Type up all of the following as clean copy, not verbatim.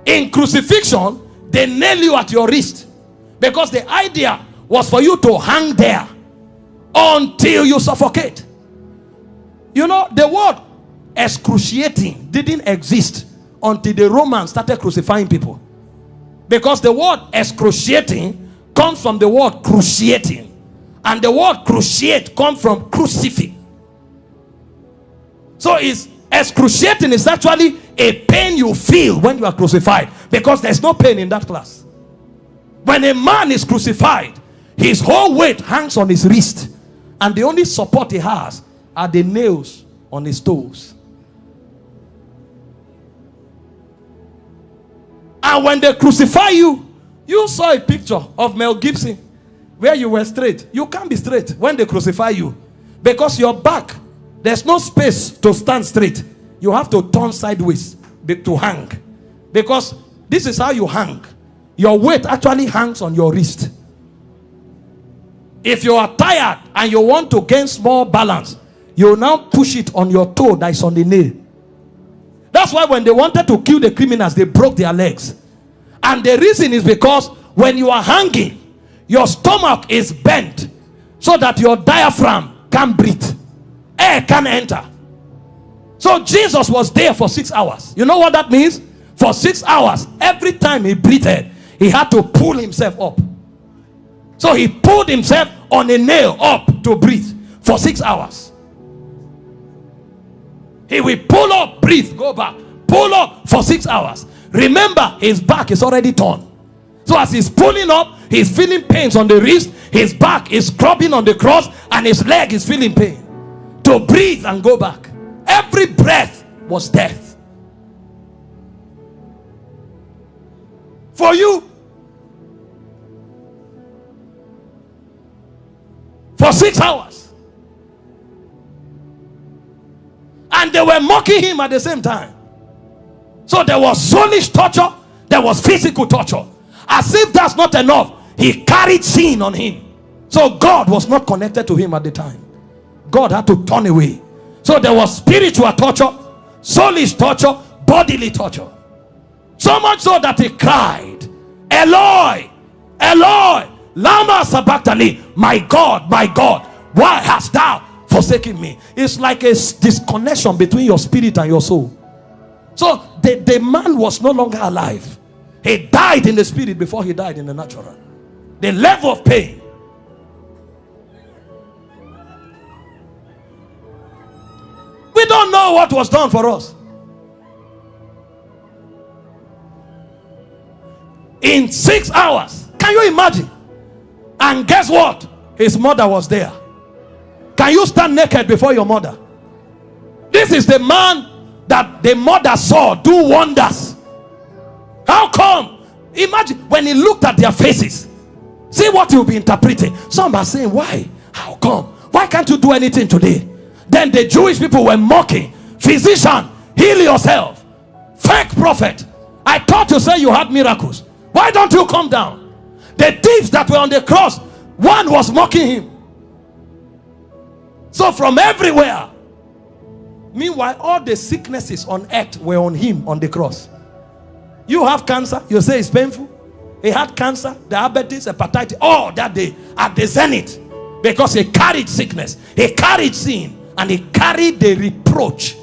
In crucifixion, they nail you at your wrist, because the idea was for you to hang there until you suffocate. You know, the word excruciating didn't exist until the Romans started crucifying people, because the word excruciating comes from the word cruciating, and the word cruciate comes from crucifix. So it's excruciating is actually a pain you feel when you are crucified, because there's no pain in that class. When a man is crucified, his whole weight hangs on his wrist, and the only support he has are the nails on his toes. And when they crucify you, you saw a picture of Mel Gibson where you were straight. You can't be straight when they crucify you, because your back, there's no space to stand straight. You have to turn sideways to hang, because this is how you hang. Your weight actually hangs on your wrist. If you are tired and you want to gain small balance, you now push it on your toe that is on the nail. That's why when they wanted to kill the criminals, they broke their legs. And the reason is because when you are hanging, your stomach is bent so that your diaphragm can't breathe. Air can't enter. So Jesus was there for 6 hours. You know what that means? For 6 hours, every time he breathed, he had to pull himself up. So he pulled himself on a nail up to breathe for 6 hours. He will pull up, breathe, go back, pull up for 6 hours. Remember, his back is already torn. So as he's pulling up, he's feeling pains on the wrist, his back is scrubbing on the cross, and his leg is feeling pain. To breathe and go back. Every breath was death. For you. For 6 hours. And they were mocking him at the same time. So there was soulish torture, there was physical torture. As if that's not enough, he carried sin on him. So God was not connected to him at the time. God had to turn away. So there was spiritual torture, soulish torture, bodily torture. So much so that he cried, Eloi, Eloi, lama sabachthani, my God, why hast thou forsaken me? It's like a disconnection between your spirit and your soul. So the man was no longer alive. He died in the spirit before he died in the natural. The level of pain. We don't know what was done for us. In 6 hours. Can you imagine? And guess what? His mother was there. Can you stand naked before your mother? This is the man that the mother saw do wonders. How come? Imagine when he looked at their faces. See what you'll be interpreting. Some are saying, why? How come? Why can't you do anything today? Then the Jewish people were mocking. Physician, heal yourself. Fake prophet, I thought you said you had miracles. Why don't you come down? The thieves that were on the cross, one was mocking him. So from everywhere. Meanwhile, all the sicknesses on earth were on him on the cross. You have cancer, you say it's painful. He had cancer, diabetes, hepatitis, all that day at the zenith, because he carried sickness, he carried sin, and he carried the reproach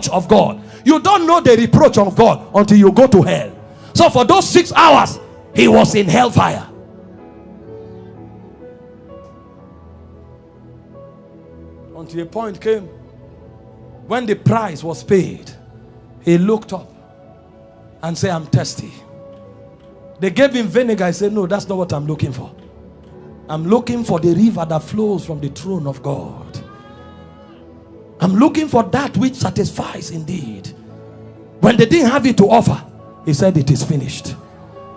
of God. You don't know the reproach of God until you go to hell. So for those 6 hours, he was in hellfire. Until a point came when the price was paid. He looked up and said, I'm thirsty. They gave him vinegar. He said, no, that's not what I'm looking for. I'm looking for the river that flows from the throne of God. I'm looking for that which satisfies indeed. When they didn't have it to offer, he said, it is finished.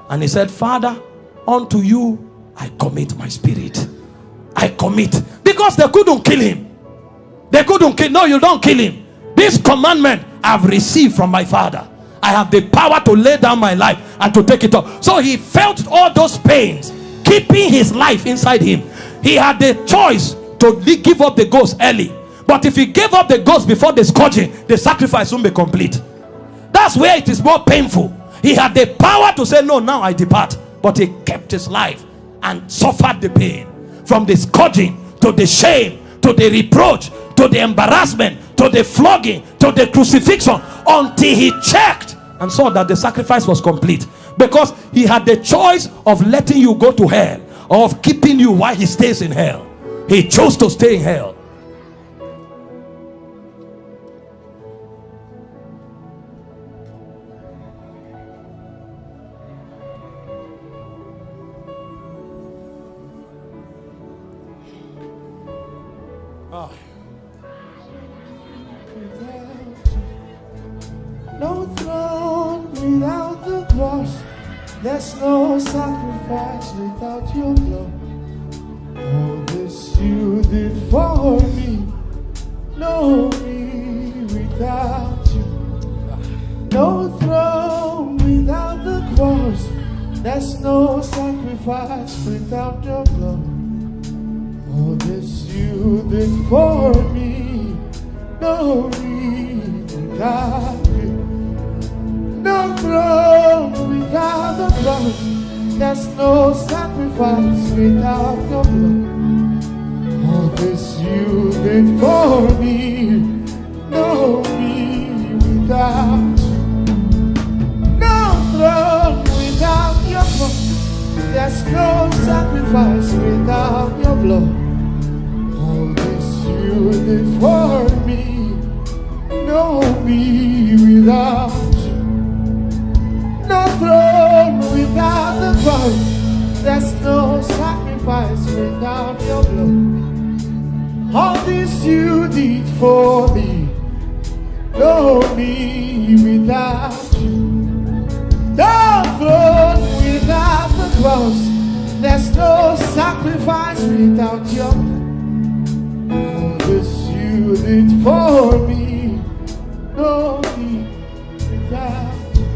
And he said, Father, unto you I commit my spirit. I commit. Because they couldn't kill him. They couldn't kill. No, you don't kill him. This commandment I've received from my Father. I have the power to lay down my life and to take it up. So he felt all those pains, keeping his life inside him. He had the choice to give up the ghost early. But if he gave up the ghost before the scourging, the sacrifice won't be complete. That's where it is more painful. He had the power to say, no, now I depart. But he kept his life and suffered the pain. From the scourging, to the shame, to the reproach, to the embarrassment, to the flogging, to the crucifixion, until he checked and saw that the sacrifice was complete. Because he had the choice of letting you go to hell, or of keeping you while he stays in hell. He chose to stay in hell. No throne without the cross. There's no sacrifice without your blood. All this you did for me. No me without you. No throne without the cross. There's no sacrifice without your blood. All this you did for me. No me without you. No throne without the cross. There's no sacrifice without your blood. All this you did for me. No me without you. No throne without your cross. There's no sacrifice without your blood. All this you did for me. No me without you. No throne without the cross. There's no sacrifice without your blood. All this you did for me. No me without you. No throne without the cross. There's no sacrifice without your blood. All this you did for me. No me without you.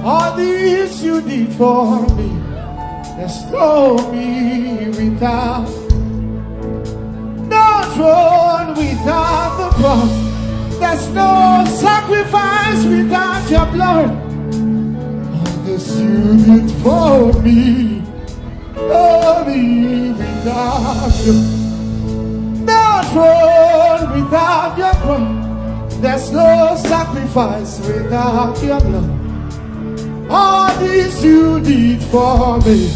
All this you did for me. There's no me without. No throne without the cross. There's no sacrifice without your blood. All this you did for me. No me without you. No throne without your cross. There's no sacrifice without your blood. All this you did for me.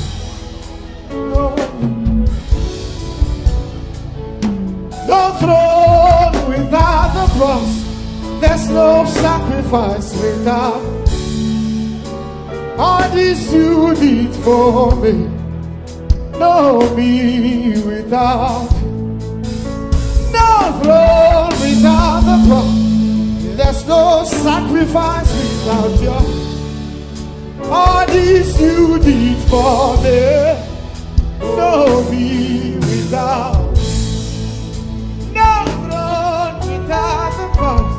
No throne without the cross. There's no sacrifice without. All this you did for me. No me without. No throne without the cross. There's no sacrifice without your. All this you did for me. No me without. No throne without the cross.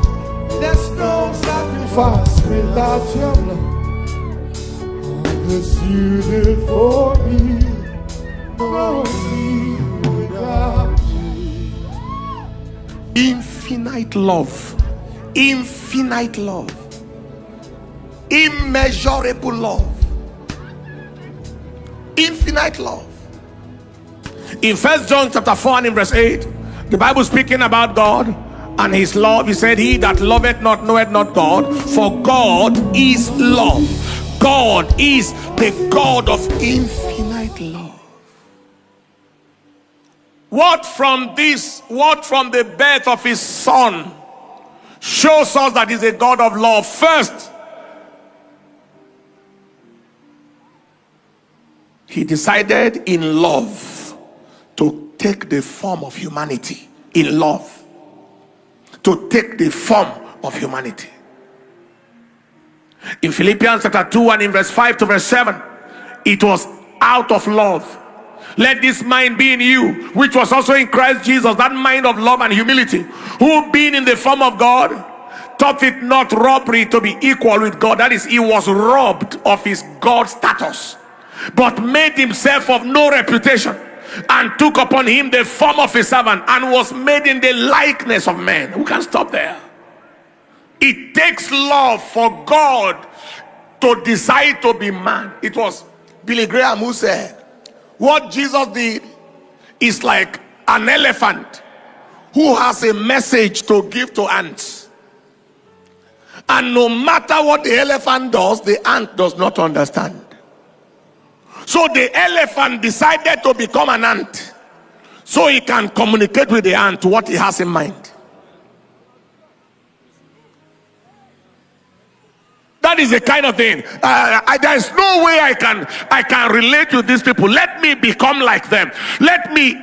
There's no sacrifice without your blood. All this you did for me. No me without you. Infinite love. Infinite love. Immeasurable love. Infinite love. In 1 John chapter 4 and in verse 8, the Bible speaking about God and his love, he said, he that loveth not knoweth not God, for God is love. God is the God of infinite love. What from the birth of his son shows us that he's a God of love? First, he decided in love to take the form of humanity. In love, to take the form of humanity. In Philippians chapter 2 and in verse 5 to verse 7, it was out of love. Let this mind be in you, which was also in Christ Jesus, that mind of love and humility, who being in the form of God, thought it not robbery to be equal with God. That is, he was robbed of his God status, but made himself of no reputation, and took upon him the form of a servant, and was made in the likeness of men. We can stop there. It takes love for God to decide to be man. It was Billy Graham who said, what Jesus did is like an elephant who has a message to give to ants. And no matter what the elephant does, the ant does not understand. So the elephant decided to become an ant so he can communicate with the ant what he has in mind. That is the kind of thing. There is no way I can relate to these people. Let me become like them. Let me